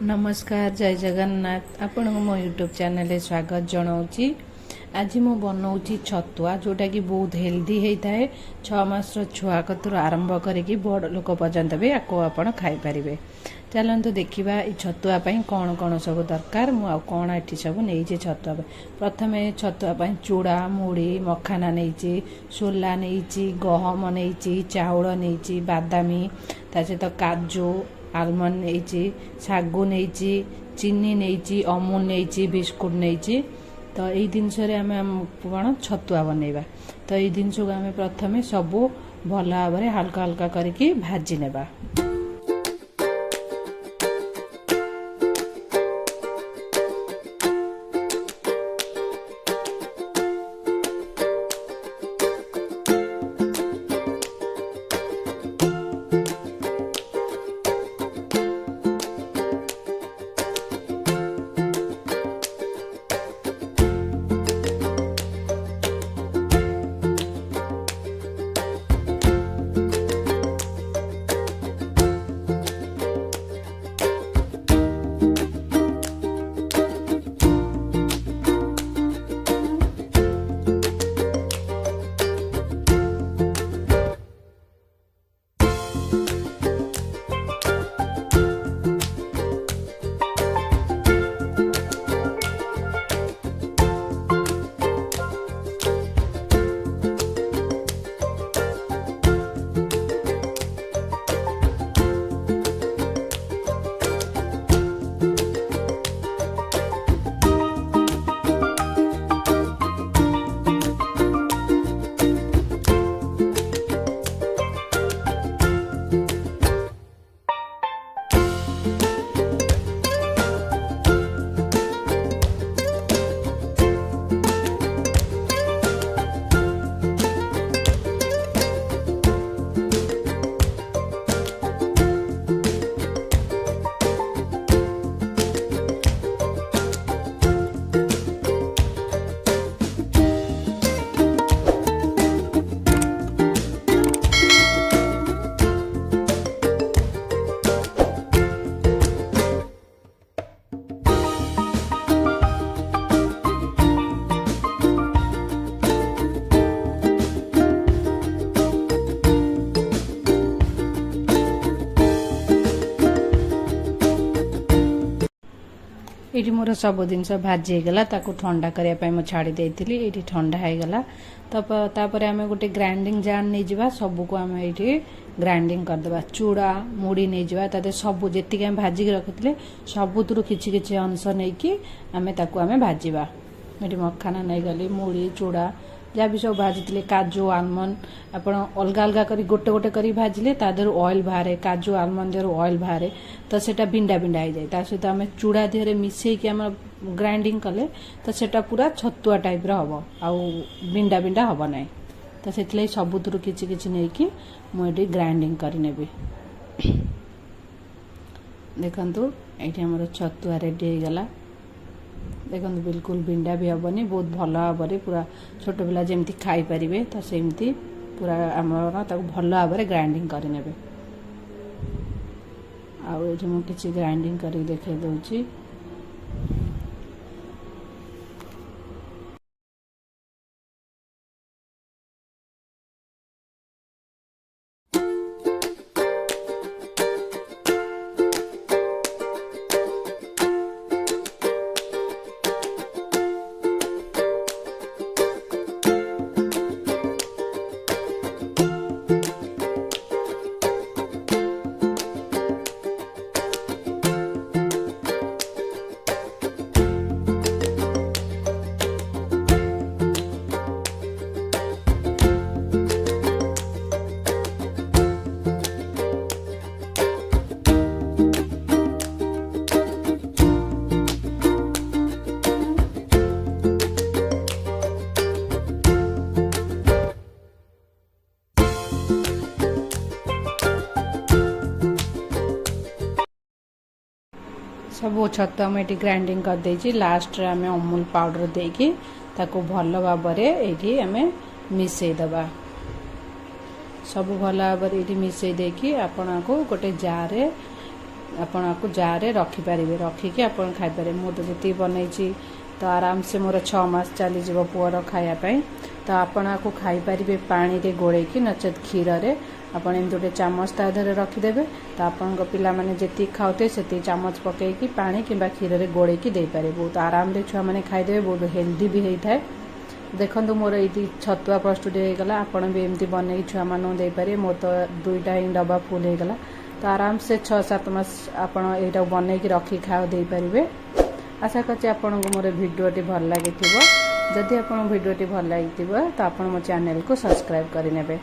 नमस्कार जय जगन्नाथ आपण मो यूट्यूब चैनल स्वागत जनाऊँगी। आज मु बनाऊँगी छतुआ जोटा कि बहुत हेल्दी होता है। 6 मास छुआ कतुर आरंभ करके बड़ लोक पर्यंत भी आपको आपण खाई पारे। चलते देखा ये छतुआ कौन कौन सब दरकार मु कौन ये सब नहीं छतुआ। प्रथम छतुआ चूड़ा मुड़ी मखाना नहीं सोला नहीं गहम नहीं चाउल नहीं बादामी ता सहित काजू आलमंड नहीं सागु नहीं चीनी नहीं अमूल नहीं बिस्कुट नहीं। तो यही जिनस कौन छतुआ बनइबा। तो ये जिनस को आम प्रथम सबू भल भाव हल्का हल्का करके भाजी नेबा। ये मोर सब जिनस भाजीगला ठंडा करने मुझे छाड़ी देती। ये ठंडा होगला तापर आम गोटे ग्राइंडिंग जार नहीं जावा सबको आम ये ग्राइंडिंग करदे। चूड़ा मुड़ी नहीं जावा सब जी आम भाजिक रखी सबुत किछि किछि अंश नहीं कि आम भाजवा। ये मखाना नहीं गली मुड़ी चूड़ा जहाँ भी सब भाजी काजू आलमंड आप अलग अलग कर गोटे गोटे कर भाजिले तादर ऑयल बाहर काजू आलमंड देहर ऑयल बाहर तो सेटा बिंडा बिंडा हो जाए। सहित आम चूड़ा देहरे मिसेक आम ग्राइंडिंग कले तो सेटा पूरा छतुआ टाइप हम आउ बिंडा बिंडा हम ना। तो से सबुत किछि किछि नहीं कि मुझे ग्राइंडिंग करने देखु ये आम छतुआ रेडी होगला। देखो बिल्कुल बिंडा भी हेनी बहुत भल भाव पूरा छोट पिला जमी खाई पारे तो सेमती पूरा आम भल भाव ग्राइंडिंग करने आउ मुझे ग्राइंडिंग कर देखे दूची। सब छतु आम ये ग्राइंडिंग कर देछि। लास्ट रे आमे अमूल पाउडर देकी ताको भल भाव ये आम मिसईदबा। सब भल भाव ये मिसई देकी आपन को गोटे जार आपण को जार रखिपारे रखिकी आप खाईपारे मु तो जी बनई तो आराम से मोर 6 मास चली जीव पुअर खायापाई तो आपण को खाईपारे पानी रे गोड़ेकी नचेत क्षीर रे आपण एमती गोटे चामच ता धरे रखिदेवे तो आपण पिला माने जेती खाते से चामच पकईकी पानी किंबा क्षीर रे गोड़ेकी दे पारे बहुत आराम रे छुआ माने खाईदेवे बहुत हेल्दी भी होता है। देखो मोर ये छतुआ प्रस्तुत होगा आपण भी एमती बनई छुआ मानू दे पारे मोर तो 2टा ही डब्बा फुल होगा तो आराम से 6-7 मास आपण एटा बनई की रखी खाओ दे पारिबे। आशा करछि आपन को मोर वीडियोटी भल लागिथिबो। जदि आपन वीडियोटी भल लागिथिबो तो आपन मो चैनल को सब्सक्राइब करि नेबे।